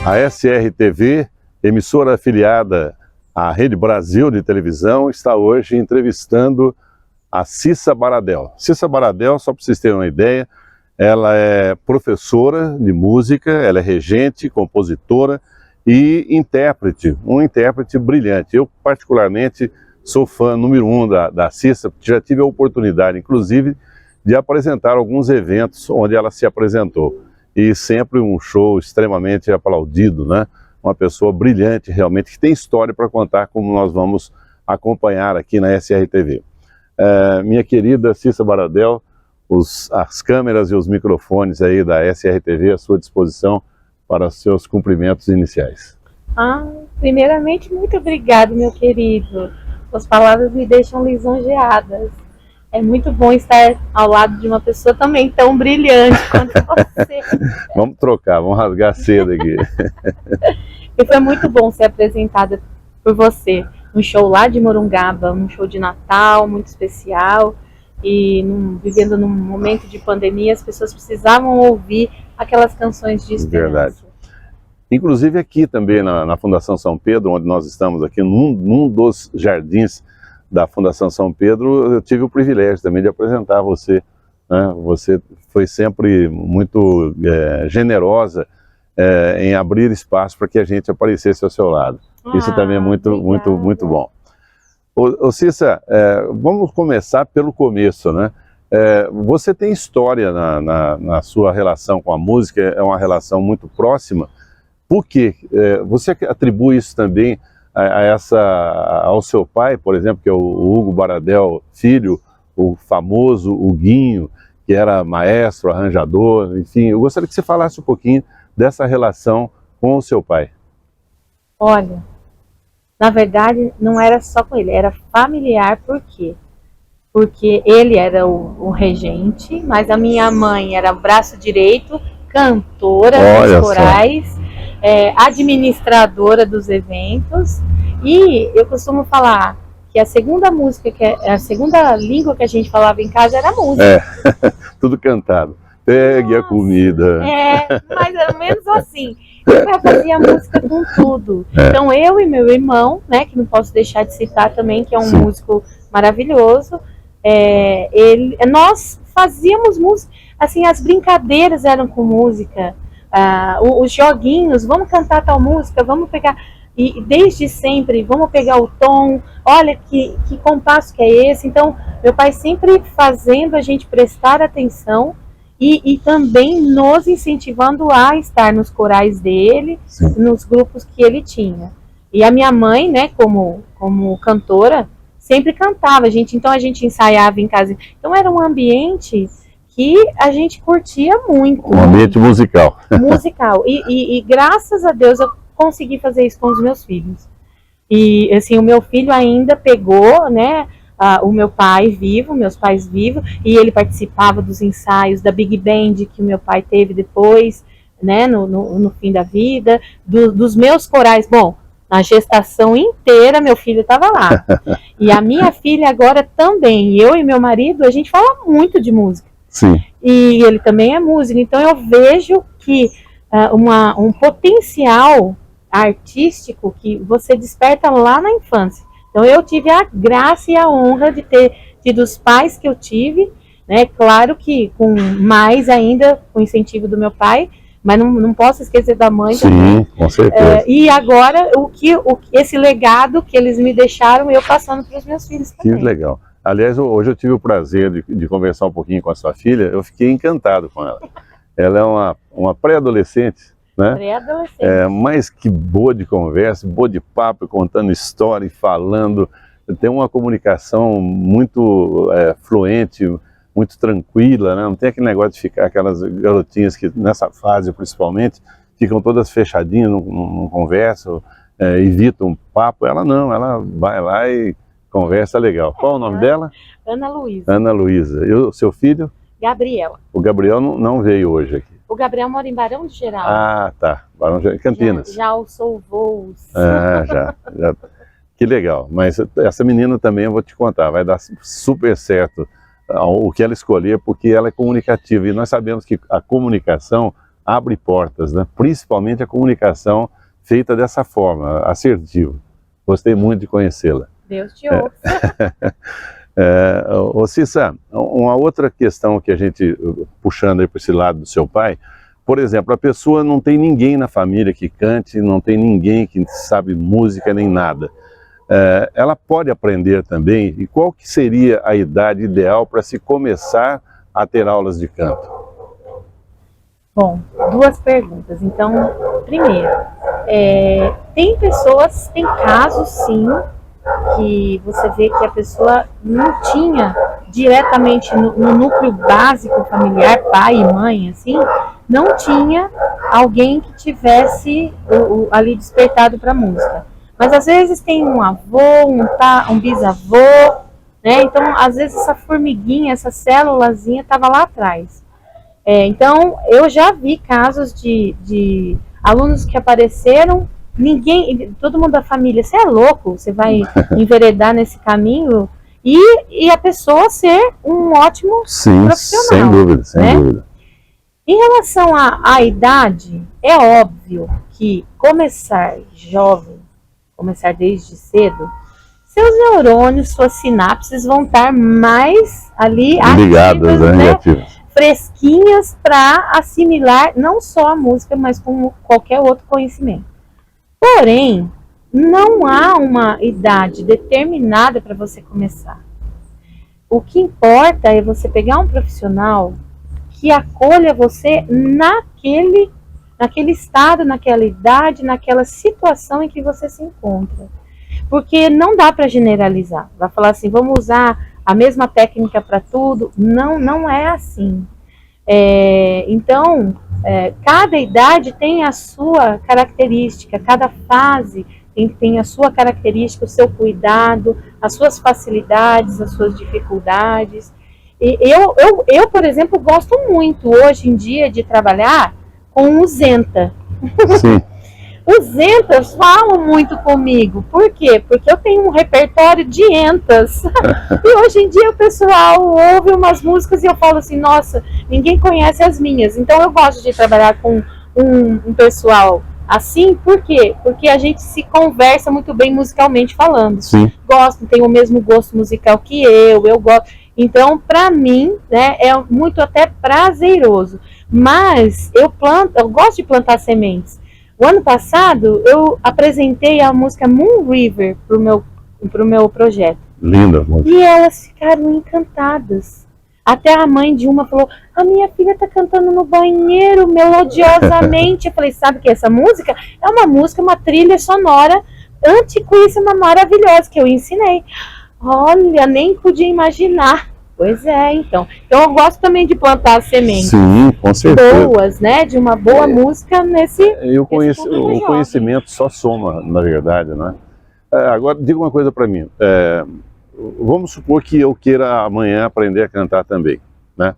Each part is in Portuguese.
A SRTV, emissora afiliada à Rede Brasil de televisão, está hoje entrevistando a Cissa Baradel. Cissa Baradel, só para vocês terem uma ideia, ela é professora de música, ela é regente, compositora e intérprete, um intérprete brilhante. Eu, particularmente, sou fã número 1 da Cissa, já tive a oportunidade, inclusive, de apresentar alguns eventos onde ela se apresentou. E sempre um show extremamente aplaudido, né? Uma pessoa brilhante, realmente, que tem história para contar, como nós vamos acompanhar aqui na SRTV. Minha querida Cissa Baradel, as câmeras e os microfones aí da SRTV à sua disposição para os seus cumprimentos iniciais. Primeiramente, muito obrigado, meu querido. Suas palavras me deixam lisonjeadas. É muito bom estar ao lado de uma pessoa também tão brilhante quanto você. Vamos trocar, vamos rasgar cedo aqui. E foi muito bom ser apresentada por você. Um show lá de Morungaba, um show de Natal muito especial. E vivendo num momento de pandemia, as pessoas precisavam ouvir aquelas canções de esperança. Verdade. Inclusive aqui também na Fundação São Pedro, onde nós estamos aqui, num dos jardins da Fundação São Pedro, eu tive o privilégio também de apresentar você, né? Você foi sempre muito generosa em abrir espaço para que a gente aparecesse ao seu lado. Isso também é muito bom. Ô Cissa, vamos começar pelo começo, né? Você tem história na sua relação com a música, é uma relação muito próxima. Por quê? Você atribui isso também ao seu pai, por exemplo, que é o Hugo Baradel filho, o famoso Huguinho, que era maestro, arranjador, enfim. Eu gostaria que você falasse um pouquinho dessa relação com o seu pai. Olha, na verdade não era só com ele, era familiar. Por quê? Porque ele era o regente, mas a minha mãe era o braço direito, cantora dos corais, administradora dos eventos. E eu costumo falar que a segunda língua que a gente falava em casa era música. Tudo cantado. Pegue a comida. Mais ou menos assim. Eu fazia música com tudo. Então eu e meu irmão, né, que não posso deixar de citar também, que é um músico maravilhoso, nós fazíamos música, assim, as brincadeiras eram com música, os joguinhos, vamos cantar tal música, vamos pegar, e desde sempre, vamos pegar o tom, olha que compasso que é esse. Então meu pai sempre fazendo a gente prestar atenção e também nos incentivando a estar nos corais dele, nos grupos que ele tinha. E a minha mãe, né, como cantora, sempre cantava, então a gente ensaiava em casa. Então era um ambiente que a gente curtia muito. Um ambiente musical. Musical. E graças a Deus eu consegui fazer isso com os meus filhos. E assim, o meu filho ainda pegou, né, o meu pai vivo, meus pais vivos, e ele participava dos ensaios da Big Band que o meu pai teve depois, né, no fim da vida, dos meus corais. Bom, na gestação inteira meu filho estava lá. E a minha filha agora também. Eu e meu marido, a gente fala muito de música. Sim. E ele também é músico. Então eu vejo que um potencial artístico que você desperta lá na infância. Então eu tive a graça e a honra de ter tido os pais que eu tive, né? Claro que com mais ainda com o incentivo do meu pai, mas não posso esquecer da mãe. Sim, também. Com certeza. E agora esse legado que eles me deixaram, eu passando para os meus filhos também. Que legal. Aliás, hoje eu tive o prazer de conversar um pouquinho com a sua filha. Eu fiquei encantado com ela. Ela é uma pré-adolescente, né? Pré-adolescente. Mas que boa de conversa, boa de papo, contando história e falando. Tem uma comunicação muito fluente, muito tranquila, né? Não tem aquele negócio de ficar aquelas garotinhas que nessa fase principalmente ficam todas fechadinhas, não conversam, evitam papo. Ela não, ela vai lá e conversa legal. Qual o nome dela? Ana Luísa. Ana Luísa. E o seu filho? Gabriela. O Gabriel não veio hoje aqui. O Gabriel mora em Barão de Geral. Ah, tá. Barão de Geral, Campinas. Já alçou voos. Já. Que legal. Mas essa menina também, eu vou te contar, vai dar super certo o que ela escolher, porque ela é comunicativa. E nós sabemos que a comunicação abre portas, né? Principalmente a comunicação feita dessa forma, assertiva. Gostei muito de conhecê-la. Deus te ouça. Ô Cissa, uma outra questão que a gente, puxando aí para esse lado do seu pai, por exemplo, a pessoa não tem ninguém na família que cante, não tem ninguém que sabe música nem nada. Ela pode aprender também, e qual que seria a idade ideal para se começar a ter aulas de canto? Bom, duas perguntas. Então, primeiro, tem casos sim, que você vê que a pessoa não tinha diretamente no núcleo básico familiar, pai e mãe, assim, não tinha alguém que tivesse ali despertado para a música. Mas às vezes tem um avô, um bisavô, né? Então às vezes essa formiguinha, essa célulazinha estava lá atrás. Então eu já vi casos de alunos que apareceram, todo mundo da família, você é louco, você vai enveredar nesse caminho, e a pessoa ser um ótimo profissional. Sem dúvida, sem dúvida. Em relação à idade, é óbvio que começar jovem, começar desde cedo, seus neurônios, suas sinapses vão estar mais ali ligadas, né? Fresquinhas para assimilar não só a música, mas como qualquer outro conhecimento. Porém, não há uma idade determinada para você começar. O que importa é você pegar um profissional que acolha você naquele estado, naquela idade, naquela situação em que você se encontra. Porque não dá para generalizar. Vai falar assim, vamos usar a mesma técnica para tudo. Não é assim. Então, cada idade tem a sua característica, cada fase tem a sua característica, o seu cuidado, as suas facilidades, as suas dificuldades. E eu, por exemplo, gosto muito hoje em dia de trabalhar com o Zenta. Sim. Os Zentas falam muito comigo. Por quê? Porque eu tenho um repertório de entas. E hoje em dia o pessoal ouve umas músicas e eu falo assim, nossa, ninguém conhece as minhas. Então eu gosto de trabalhar com um pessoal assim. Por quê? Porque a gente se conversa muito bem musicalmente falando. Sim. Tem o mesmo gosto musical que eu gosto. Então, para mim, né, é muito até prazeroso. Mas eu gosto de plantar sementes. O ano passado, eu apresentei a música Moon River pro meu projeto. Linda. E elas ficaram encantadas. Até a mãe de uma falou, a minha filha tá cantando no banheiro melodiosamente. Eu falei, sabe que essa música é uma trilha sonora antiquíssima, maravilhosa, que eu ensinei. Olha, nem podia imaginar. Pois é, então. Então eu gosto também de plantar sementes. Sim, com certeza. Boas, né? De uma boa música nesse. O conhecimento só soma, na verdade, né? Agora, diga uma coisa para mim. Vamos supor que eu queira amanhã aprender a cantar também, né?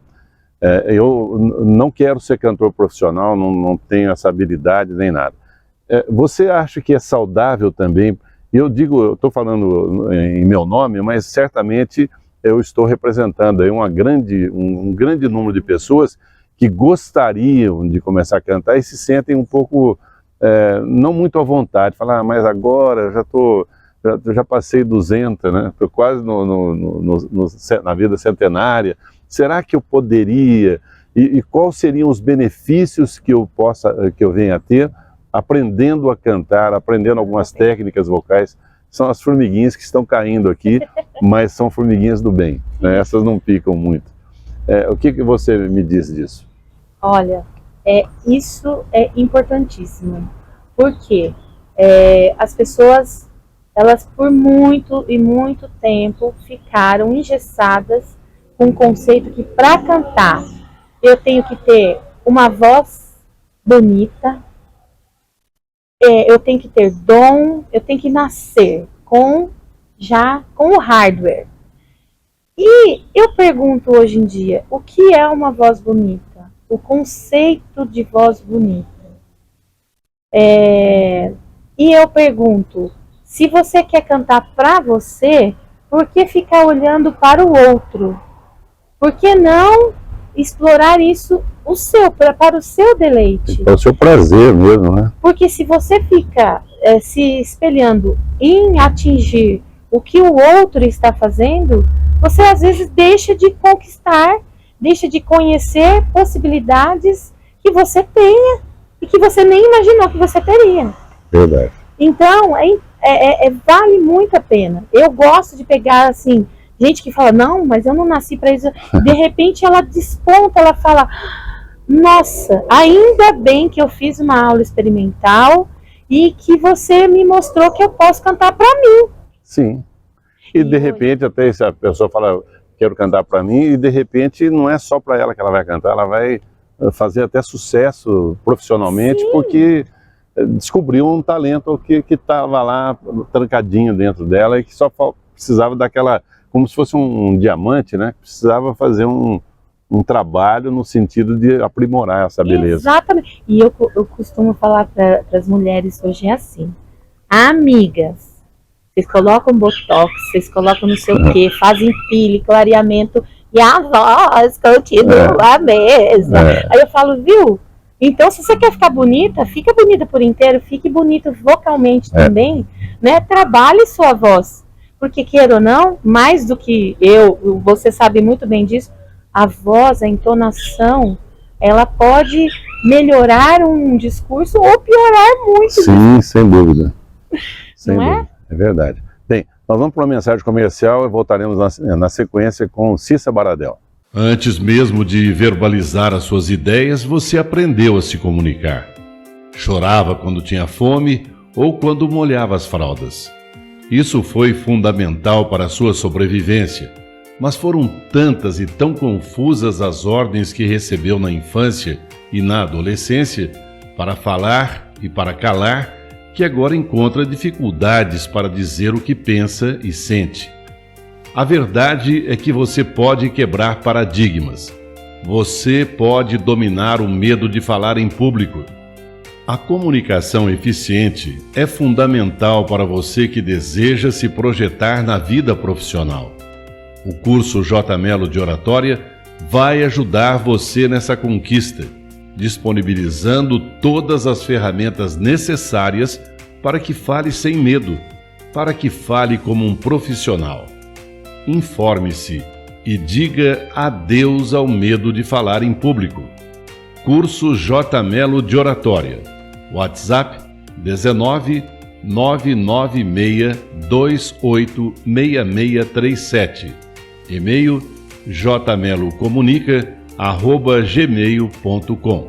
Eu não quero ser cantor profissional, não tenho essa habilidade nem nada. Você acha que é saudável também? Eu estou falando em meu nome, mas certamente eu estou representando aí um grande número de pessoas que gostariam de começar a cantar e se sentem um pouco, não muito à vontade. Falar, mas agora já passei 200, né? Estou quase na vida centenária. Será que eu poderia? E quais seriam os benefícios que eu venha a ter aprendendo a cantar, aprendendo algumas técnicas vocais? São as formiguinhas que estão caindo aqui, mas são formiguinhas do bem, né? Essas não picam muito. O que você me diz disso? Olha, isso é importantíssimo. Por quê? As pessoas, elas por muito e muito tempo ficaram engessadas com o conceito que para cantar eu tenho que ter uma voz bonita, eu tenho que ter dom, eu tenho que nascer com o hardware. E eu pergunto hoje em dia, o que é uma voz bonita? O conceito de voz bonita. E eu pergunto, se você quer cantar para você, por que ficar olhando para o outro? Por que não explorar isso para o seu deleite. Para o seu prazer mesmo, né? Porque se você fica se espelhando em atingir o que o outro está fazendo, você às vezes deixa de conquistar, deixa de conhecer possibilidades que você tenha e que você nem imaginou que você teria. Verdade. Então, vale muito a pena. Eu gosto de pegar, assim, gente que fala, não, mas eu não nasci para isso. De repente ela desponta, ela fala, nossa, ainda bem que eu fiz uma aula experimental e que você me mostrou que eu posso cantar para mim. Sim. E de repente, até se a pessoa fala, quero cantar para mim, e de repente não é só para ela que ela vai cantar, ela vai fazer até sucesso profissionalmente, sim, porque descobriu um talento que estava lá trancadinho dentro dela e que só precisava daquela, como se fosse um diamante, né? Precisava fazer um trabalho no sentido de aprimorar essa beleza. Exatamente. E eu costumo falar para as mulheres hoje assim, amigas, vocês colocam botox, vocês colocam não sei o que, fazem pele, clareamento e a voz continua a mesma. Aí eu falo, viu? Então, se você quer ficar bonita, fica bonita por inteiro, fique bonita vocalmente também, né? Trabalhe sua voz. Porque, queira ou não, mais do que você sabe muito bem disso, a voz, a entonação, ela pode melhorar um discurso ou piorar muito. Sim, sem dúvida. Sem não dúvida. É verdade. Bem, nós vamos para uma mensagem comercial e voltaremos na sequência com Cissa Baradel. Antes mesmo de verbalizar as suas ideias, você aprendeu a se comunicar. Chorava quando tinha fome ou quando molhava as fraldas. Isso foi fundamental para a sua sobrevivência, mas foram tantas e tão confusas as ordens que recebeu na infância e na adolescência para falar e para calar, que agora encontra dificuldades para dizer o que pensa e sente. A verdade é que você pode quebrar paradigmas. Você pode dominar o medo de falar em público. A comunicação eficiente é fundamental para você que deseja se projetar na vida profissional. O curso J. Melo de Oratória vai ajudar você nessa conquista, disponibilizando todas as ferramentas necessárias para que fale sem medo, para que fale como um profissional. Informe-se e diga adeus ao medo de falar em público. Curso J. Melo de Oratória. WhatsApp 19 996 286637. E-mail jmelocomunica@gmail.com.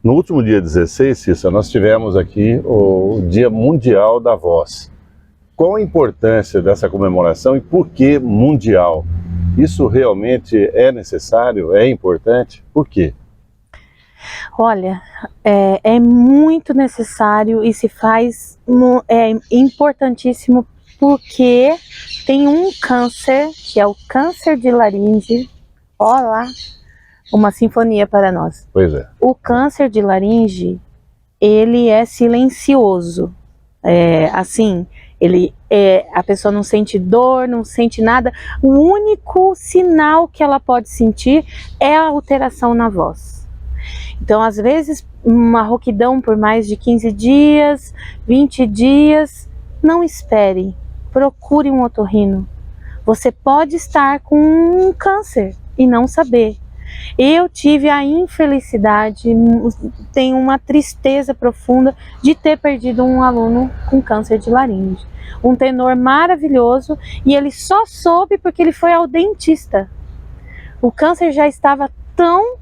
No último dia 16, Cissa, nós tivemos aqui o Dia Mundial da Voz. Qual a importância dessa comemoração e por que mundial? Isso realmente é necessário? É importante? Por quê? Olha, é muito necessário e se faz, é importantíssimo porque tem um câncer, que é o câncer de laringe. Olha lá, uma sinfonia para nós. Pois é. O câncer de laringe, ele é silencioso. Assim, a pessoa não sente dor, não sente nada. O único sinal que ela pode sentir é a alteração na voz. Então, às vezes, uma rouquidão por mais de 15 dias, 20 dias, não espere, procure um otorrino. Você pode estar com um câncer e não saber. Eu tive a infelicidade, tenho uma tristeza profunda de ter perdido um aluno com câncer de laringe. Um tenor maravilhoso, e ele só soube porque ele foi ao dentista. O câncer já estava tão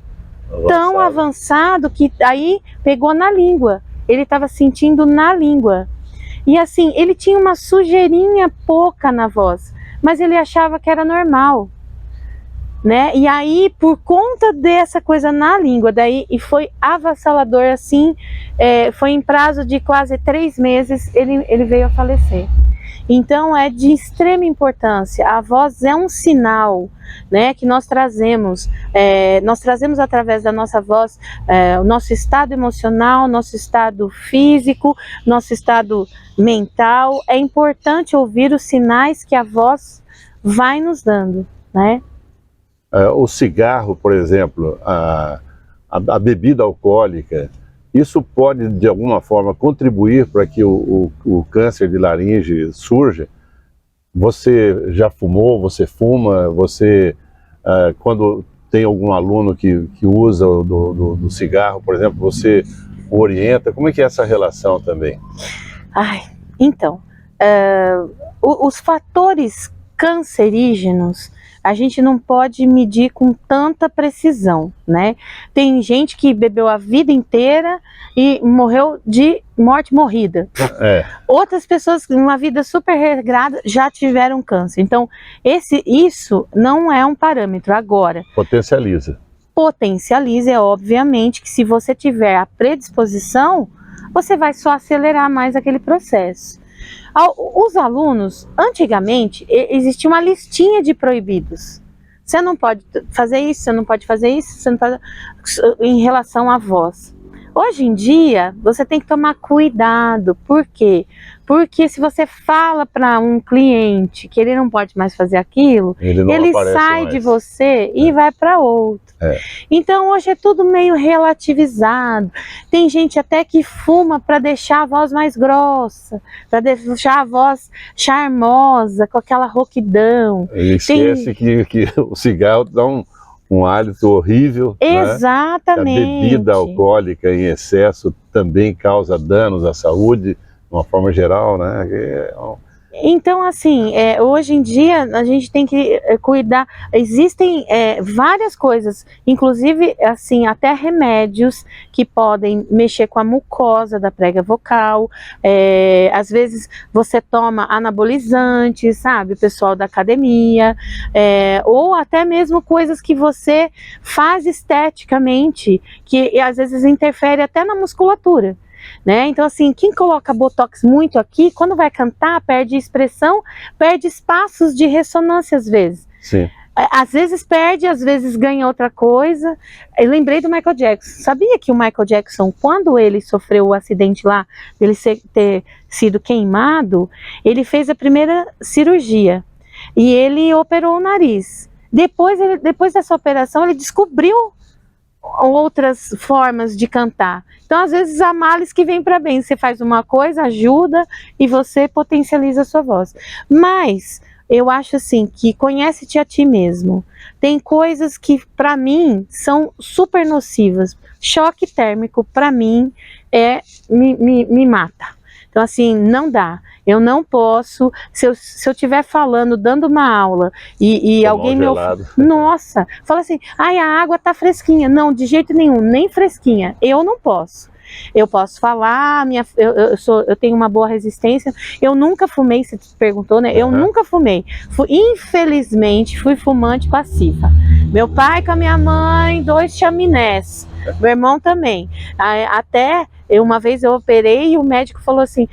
avançado que aí pegou na língua. Ele estava sentindo na língua. E assim, ele tinha uma sujeirinha pouca na voz, mas ele achava que era normal. Né? E aí, por conta dessa coisa na língua, e foi avassalador assim, foi em prazo de quase 3 meses, ele veio a falecer. Então é de extrema importância. A voz é um sinal, né, que nós trazemos através da nossa voz, o nosso estado emocional, nosso estado físico, nosso estado mental. É importante ouvir os sinais que a voz vai nos dando, né? O cigarro, por exemplo, a bebida alcoólica, isso pode de alguma forma contribuir para que o câncer de laringe surja? Você já fumou, você fuma, você, quando tem algum aluno que usa do cigarro, por exemplo, você o orienta? Como é que é essa relação também? Então, os fatores cancerígenos a gente não pode medir com tanta precisão, né? Tem gente que bebeu a vida inteira e morreu de morte morrida. Outras pessoas, numa vida super regrada, já tiveram câncer. Então, isso não é um parâmetro. Agora, potencializa, obviamente, que se você tiver a predisposição, você vai só acelerar mais aquele processo. Os alunos, antigamente, existia uma listinha de proibidos. Você não pode fazer isso, você não pode fazer isso, você não pode... em relação à voz. Hoje em dia, você tem que tomar cuidado. Por quê? Porque se você fala para um cliente que ele não pode mais fazer aquilo, ele sai mais de você e vai para outro. Então hoje é tudo meio relativizado. Tem gente até que fuma para deixar a voz mais grossa, para deixar a voz charmosa, com aquela rouquidão. Ele esquece que o cigarro dá um hálito horrível. Exatamente. Né? A bebida alcoólica em excesso também causa danos à saúde, de uma forma geral, né? Então, assim, hoje em dia a gente tem que cuidar. Existem várias coisas, inclusive, assim, até remédios que podem mexer com a mucosa da prega vocal. Às vezes você toma anabolizantes, sabe, o pessoal da academia, ou até mesmo coisas que você faz esteticamente, que às vezes interfere até na musculatura. Né? Então, assim, quem coloca botox muito aqui, quando vai cantar, perde expressão, perde espaços de ressonância às vezes. Sim. Às vezes perde, às vezes ganha outra coisa. Eu lembrei do Michael Jackson. Sabia que o Michael Jackson, quando ele sofreu o acidente lá, dele ter sido queimado, ele fez a primeira cirurgia e ele operou o nariz. Depois dessa operação, ele descobriu outras formas de cantar. Então, às vezes, há males que vêm para bem. Você faz uma coisa, ajuda e você potencializa a sua voz. Mas eu acho assim que conhece-te a ti mesmo. Tem coisas que, para mim, são super nocivas. Choque térmico, para mim, me mata. Então, assim, não dá. Eu não posso, se eu estiver falando, dando uma aula e alguém me nossa, fala assim, ai, a água tá fresquinha. Não, de jeito nenhum, nem fresquinha. Eu não posso. Eu posso falar, eu tenho uma boa resistência. Eu nunca fumei, você perguntou, né? Eu nunca fumei. Infelizmente, fui fumante passiva. Meu pai com a minha mãe, 2 chaminés. Meu irmão também. Até uma vez eu operei e o médico falou assim,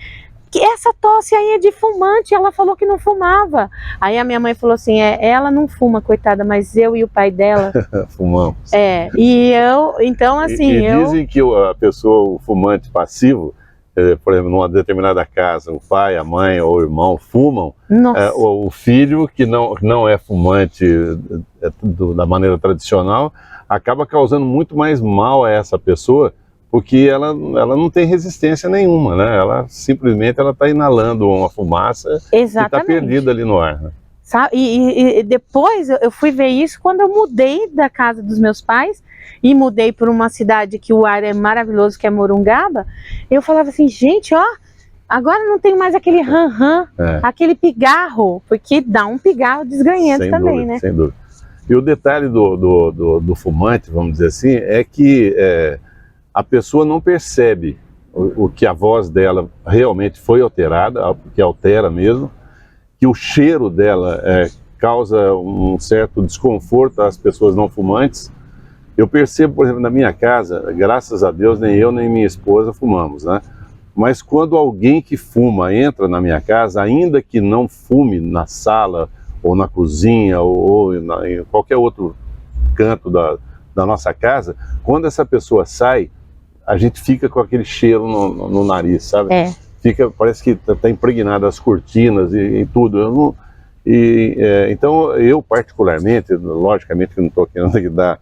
que essa tosse aí é de fumante, ela falou que não fumava. Aí a minha mãe falou assim, ela não fuma, coitada, mas eu e o pai dela fumamos. Então assim... dizem que a pessoa, o fumante passivo, por exemplo, numa determinada casa, o pai, a mãe ou o irmão fumam, o filho que não é fumante da maneira tradicional, acaba causando muito mais mal a essa pessoa, porque ela não tem resistência nenhuma, né? Ela simplesmente está inalando uma fumaça e está perdida ali no ar. Né? E depois eu fui ver isso quando eu mudei da casa dos meus pais e mudei para uma cidade que o ar é maravilhoso, que é Morungaba. Eu falava assim, gente, ó, agora não tem mais aquele ran-ran, aquele pigarro, porque dá um pigarro desganhento também, dúvida, né? Sem dúvida. E o detalhe do fumante, vamos dizer assim, é que a pessoa não percebe o que a voz dela realmente foi alterada, porque altera mesmo, que o cheiro dela causa um certo desconforto às pessoas não fumantes. Eu percebo, por exemplo, na minha casa, graças a Deus, nem eu nem minha esposa fumamos, né? Mas quando alguém que fuma entra na minha casa, ainda que não fume na sala, ou na cozinha, ou em qualquer outro canto da nossa casa, quando essa pessoa sai, a gente fica com aquele cheiro no nariz, sabe? Parece que está impregnado as cortinas e tudo. Então, eu particularmente, logicamente que não estou querendo dar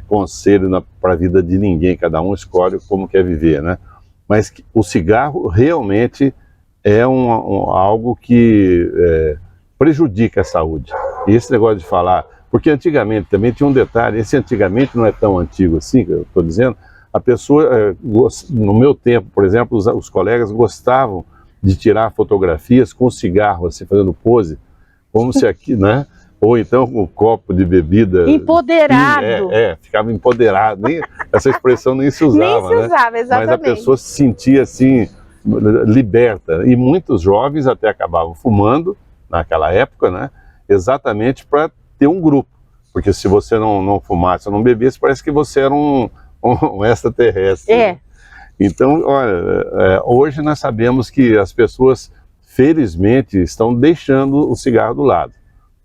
conselho para a vida de ninguém, cada um escolhe como quer viver, né? Mas o cigarro realmente é algo que prejudica a saúde. E esse negócio de falar, porque antigamente também tinha um detalhe, esse antigamente não é tão antigo assim, que eu estou dizendo, a pessoa, no meu tempo, por exemplo, os colegas gostavam de tirar fotografias com cigarro, assim, fazendo pose, como se aqui, né? Ou então com um copo de bebida. Empoderado. Ficava empoderado. Essa expressão nem se usava, nem se usava, exatamente. Mas a pessoa se sentia assim, liberta. E muitos jovens até acabavam fumando, naquela época, né? Exatamente para ter um grupo. Porque se você não fumasse ou não bebesse, parece que você era um extraterrestre. É. Então, olha, hoje nós sabemos que as pessoas, felizmente, estão deixando o cigarro do lado.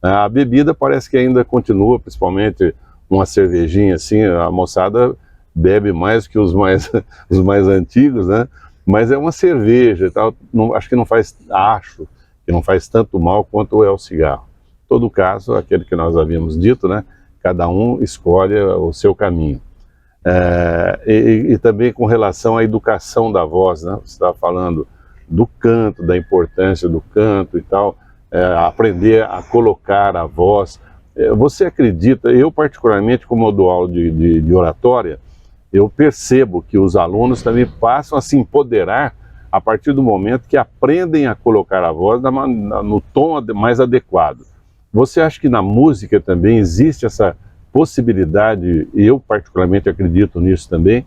A bebida parece que ainda continua, principalmente uma cervejinha assim, a moçada bebe mais que os mais antigos, né? Mas é uma cerveja e tal, acho que não faz tanto mal quanto é o cigarro. Em todo caso, aquele que nós havíamos dito, né? Cada um escolhe o seu caminho. E também com relação à educação da voz, né? Você estava falando do canto, da importância do canto e tal, aprender a colocar a voz. Você acredita, eu particularmente, como eu dou aula de oratória, eu percebo que os alunos também passam a se empoderar a partir do momento que aprendem a colocar a voz no tom mais adequado. Você acha que na música também existe essa possibilidade, e eu particularmente acredito nisso também,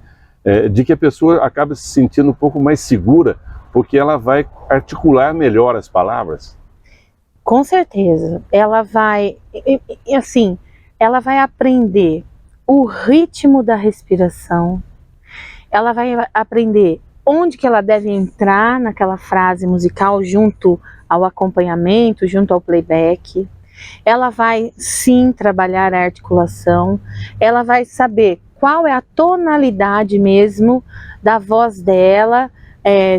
de que a pessoa acaba se sentindo um pouco mais segura, porque ela vai articular melhor as palavras? Com certeza. Ela vai, assim, ela vai aprender o ritmo da respiração, ela vai aprender onde que ela deve entrar naquela frase musical junto ao acompanhamento, junto ao playback. Ela vai sim trabalhar a articulação, ela vai saber qual é a tonalidade mesmo da voz dela,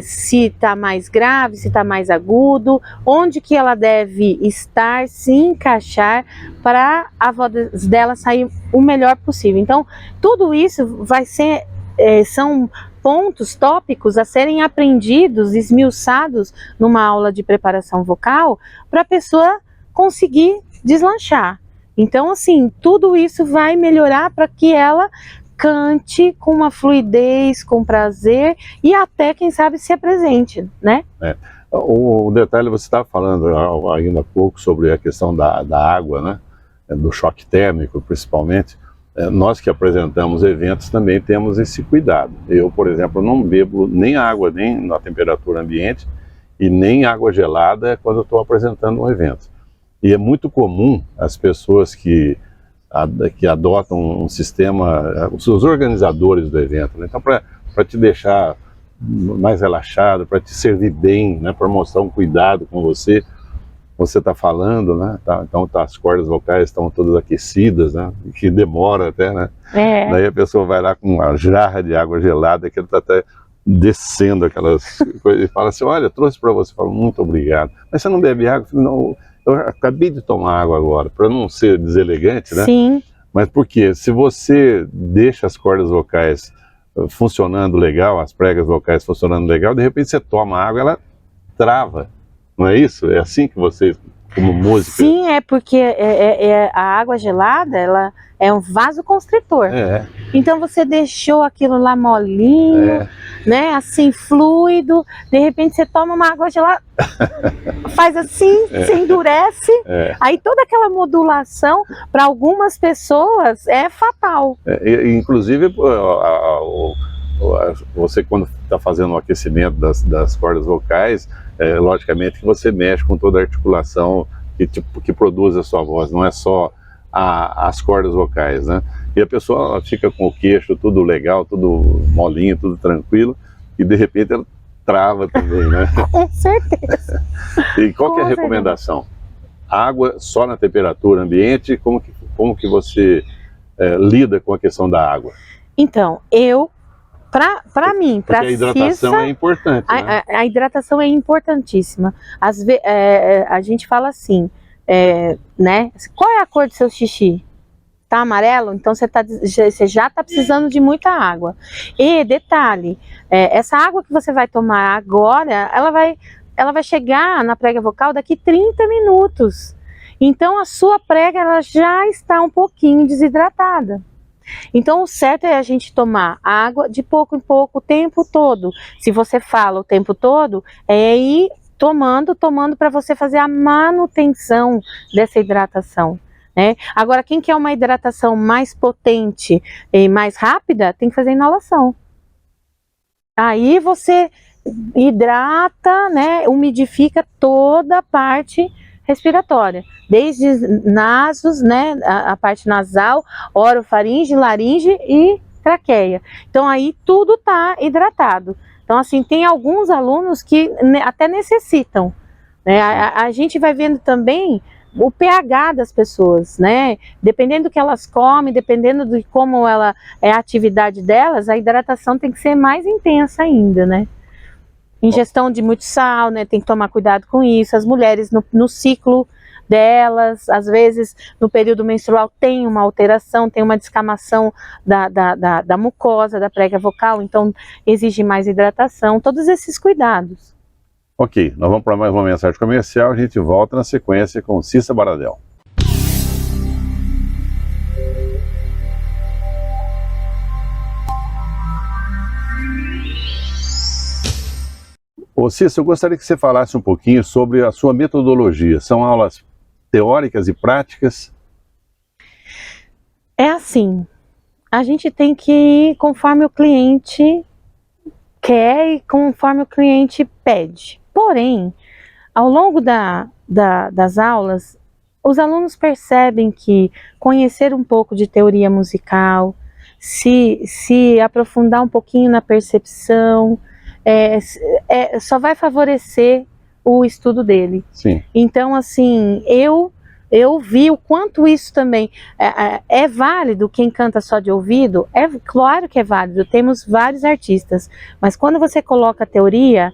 se está mais grave, se está mais agudo, onde que ela deve estar, se encaixar para a voz dela sair o melhor possível. Então, tudo isso vai ser, são pontos, tópicos a serem aprendidos, esmiuçados numa aula de preparação vocal, para a pessoa conseguir deslanchar. Então, assim, tudo isso vai melhorar para que ela cante com uma fluidez, com prazer e até, quem sabe, se apresente, né? O detalhe, você estava falando ainda há pouco sobre a questão da água, né? Do choque térmico, principalmente. Nós que apresentamos eventos também temos esse cuidado. Eu, por exemplo, não bebo nem água, nem na temperatura ambiente, e nem água gelada quando eu estou apresentando um evento. E é muito comum as pessoas que adotam um sistema, os organizadores do evento, né? Então, para te deixar mais relaxado, para te servir bem, né? Para mostrar um cuidado com você está falando, né? Então as cordas vocais estão todas aquecidas, né? Que demora até, né? Daí a pessoa vai lá com uma jarra de água gelada, que ele está até descendo aquelas coisas, e fala assim, olha, trouxe para você. Fala, muito obrigado. Mas você não bebe água? Eu falo, não, eu acabei de tomar água agora, para não ser deselegante, né? Sim. Mas porque se você deixa as cordas vocais funcionando legal, as pregas vocais funcionando legal, de repente você toma água, ela trava. Não é isso? É assim que você, como música... Sim, é porque a água gelada, ela é um vasoconstritor. Então você deixou aquilo lá molinho, né, assim, fluido, de repente você toma uma água gelada, faz assim, se endurece, aí toda aquela modulação, para algumas pessoas, é fatal. Inclusive, você quando está fazendo o aquecimento das cordas vocais, logicamente que você mexe com toda a articulação que produz a sua voz, não é só as cordas vocais, né? E a pessoa fica com o queixo tudo legal, tudo molinho, tudo tranquilo, e de repente ela trava também, né? Com certeza. E qual que é a recomendação? Água só na temperatura ambiente? Como que você lida com a questão da água? Então, para mim, para a hidratação é importante, né? A hidratação é importantíssima. A gente fala assim, né? Qual é a cor do seu xixi? tá amarelo, então você já está precisando de muita água. E detalhe, essa água que você vai tomar agora, ela vai chegar na prega vocal daqui 30 minutos. Então a sua prega ela já está um pouquinho desidratada. Então o certo é a gente tomar água de pouco em pouco o tempo todo. Se você fala o tempo todo, é ir tomando para você fazer a manutenção dessa hidratação. Agora, quem quer uma hidratação mais potente e mais rápida, tem que fazer inalação. Aí você hidrata, umidifica toda a parte respiratória, desde nasos, a parte nasal, orofaringe, laringe e traqueia. Então aí tudo está hidratado. Então assim, tem alguns alunos que até necessitam. A gente vai vendo também o pH das pessoas, dependendo do que elas comem, dependendo de como é a atividade delas, a hidratação tem que ser mais intensa ainda, Ingestão de muito sal, tem que tomar cuidado com isso. As mulheres no ciclo delas, às vezes no período menstrual tem uma alteração, tem uma descamação da mucosa, da prega vocal, então exige mais hidratação, todos esses cuidados. Ok, nós vamos para mais uma mensagem comercial, a gente volta na sequência com Cissa Baradel. Ô Cissa, eu gostaria que você falasse um pouquinho sobre a sua metodologia. São aulas teóricas e práticas? É assim, a gente tem que ir conforme o cliente quer e conforme o cliente pede. Porém, ao longo das aulas, os alunos percebem que conhecer um pouco de teoria musical, se aprofundar um pouquinho na percepção, só vai favorecer o estudo dele. Sim. Então, assim, eu vi o quanto isso também é válido. Quem canta só de ouvido, é claro que é válido, temos vários artistas, mas quando você coloca a teoria,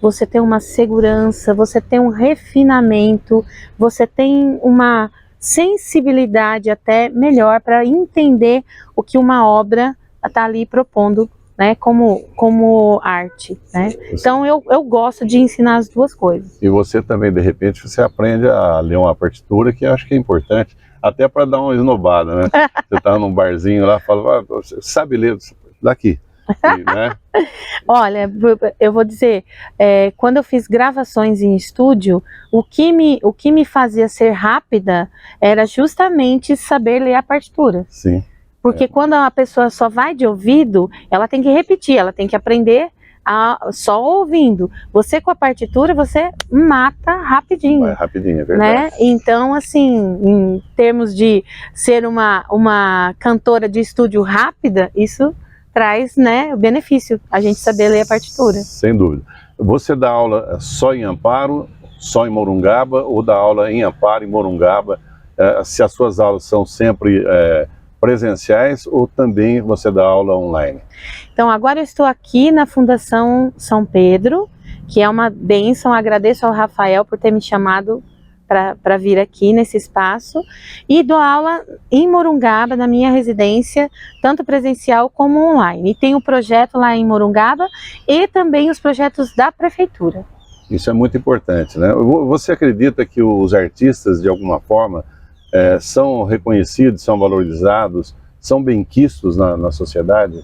você tem uma segurança, você tem um refinamento, você tem uma sensibilidade até melhor para entender o que uma obra está ali propondo, como arte, Então eu gosto de ensinar as duas coisas. E você também, de repente, você aprende a ler uma partitura, que eu acho que é importante, até para dar uma esnobada, Você tá num barzinho lá, fala, você sabe ler daqui, Olha, eu vou dizer, quando eu fiz gravações em estúdio, o que me fazia ser rápida era justamente saber ler a partitura. Sim. Porque quando a pessoa só vai de ouvido, ela tem que repetir, ela tem que aprender só ouvindo. Você com a partitura, você mata rapidinho. É rapidinho, é verdade. Então, assim, em termos de ser uma cantora de estúdio rápida, isso traz, o benefício, a gente saber ler a partitura. Sem dúvida. Você dá aula só em Amparo, só em Morungaba, ou dá aula em Amparo e Morungaba? Se as suas aulas são sempre presenciais ou também você dá aula online? Então agora eu estou aqui na Fundação São Pedro, que é uma bênção, agradeço ao Rafael por ter me chamado para vir aqui nesse espaço, e dou aula em Morungaba, na minha residência, tanto presencial como online. E tem o projeto lá em Morungaba e também os projetos da prefeitura. Isso é muito importante, Você acredita que os artistas, de alguma forma, são reconhecidos, são valorizados, são benquistos na sociedade?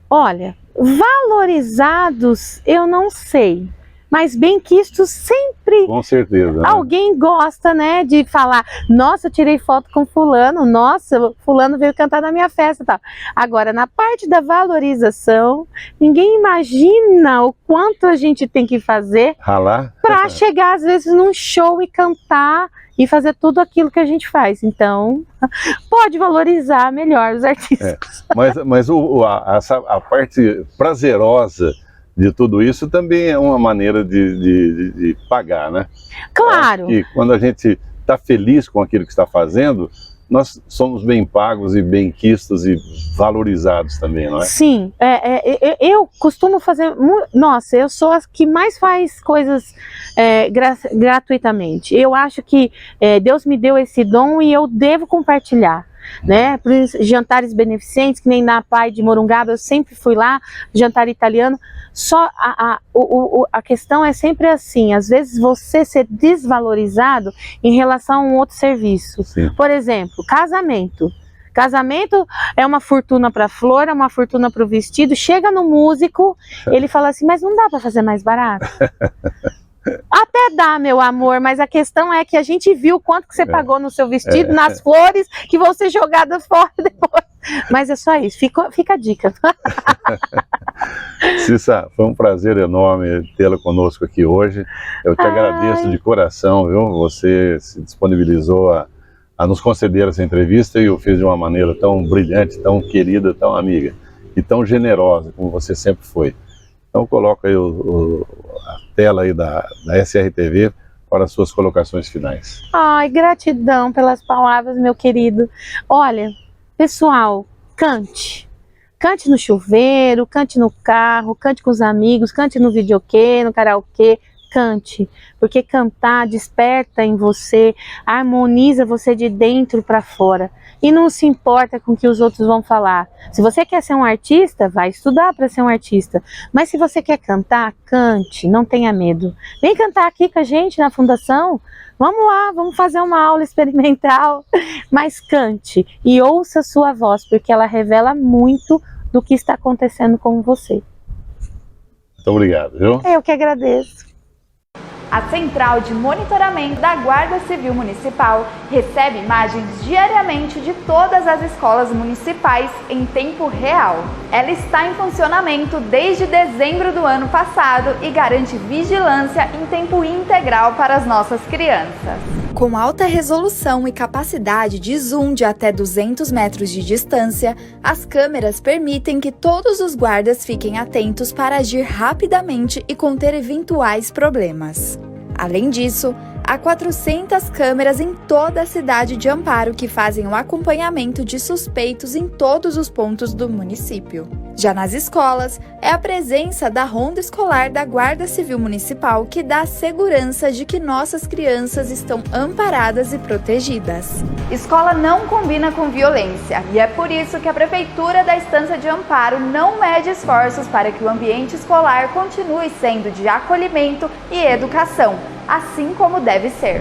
Olha, valorizados eu não sei, mas benquistos sempre. Com certeza. Alguém gosta, de falar, nossa, eu tirei foto com fulano, nossa, fulano veio cantar na minha festa e tal. Agora, na parte da valorização, ninguém imagina o quanto a gente tem que fazer para chegar, às vezes, num show e cantar e fazer tudo aquilo que a gente faz. Então, pode valorizar melhor os artistas. Mas a parte prazerosa de tudo isso também é uma maneira de pagar, Claro. E quando a gente está feliz com aquilo que está fazendo, nós somos bem pagos e bem quistos e valorizados também, não é? Sim, eu costumo fazer, nossa, eu sou a que mais faz coisas gratuitamente. Eu acho que Deus me deu esse dom e eu devo compartilhar, né? Por jantares beneficentes, que nem na Pai de Morungaba, eu sempre fui lá, jantar italiano. Só a questão é sempre assim, às vezes você ser desvalorizado em relação a um outro serviço. Sim. Por exemplo, casamento. Casamento é uma fortuna para a flor, é uma fortuna para o vestido. Chega no músico, ele fala assim, mas não dá para fazer mais barato? Até dá, meu amor, mas a questão é que a gente viu quanto que você pagou no seu vestido, nas flores, que vão ser jogadas fora depois. Mas é só isso, fica a dica. Cissa, foi um prazer enorme tê-la conosco aqui hoje. Eu te agradeço de coração, viu? Você se disponibilizou a nos conceder essa entrevista e o fez de uma maneira tão brilhante, tão querida, tão amiga e tão generosa como você sempre foi. Então coloca aí a tela aí da SRTV para as suas colocações finais. Ai, gratidão pelas palavras, meu querido. Olha, pessoal, cante. Cante no chuveiro, cante no carro, cante com os amigos, cante no videokê, no karaokê. Cante, porque cantar desperta em você, harmoniza você de dentro para fora e não se importa com o que os outros vão falar. Se você quer ser um artista, vai estudar para ser um artista, mas se você quer cantar, cante, não tenha medo. Vem cantar aqui com a gente na Fundação, vamos lá, vamos fazer uma aula experimental, mas cante e ouça a sua voz, porque ela revela muito do que está acontecendo com você. Muito obrigado, viu? Eu que agradeço. A Central de Monitoramento da Guarda Civil Municipal recebe imagens diariamente de todas as escolas municipais em tempo real. Ela está em funcionamento desde dezembro do ano passado e garante vigilância em tempo integral para as nossas crianças. Com alta resolução e capacidade de zoom de até 200 metros de distância, as câmeras permitem que todos os guardas fiquem atentos para agir rapidamente e conter eventuais problemas. Além disso, há 400 câmeras em toda a cidade de Amparo que fazem o acompanhamento de suspeitos em todos os pontos do município. Já nas escolas, é a presença da Ronda Escolar da Guarda Civil Municipal que dá a segurança de que nossas crianças estão amparadas e protegidas. Escola não combina com violência e é por isso que a Prefeitura da Estância de Amparo não mede esforços para que o ambiente escolar continue sendo de acolhimento e educação, assim como deve ser.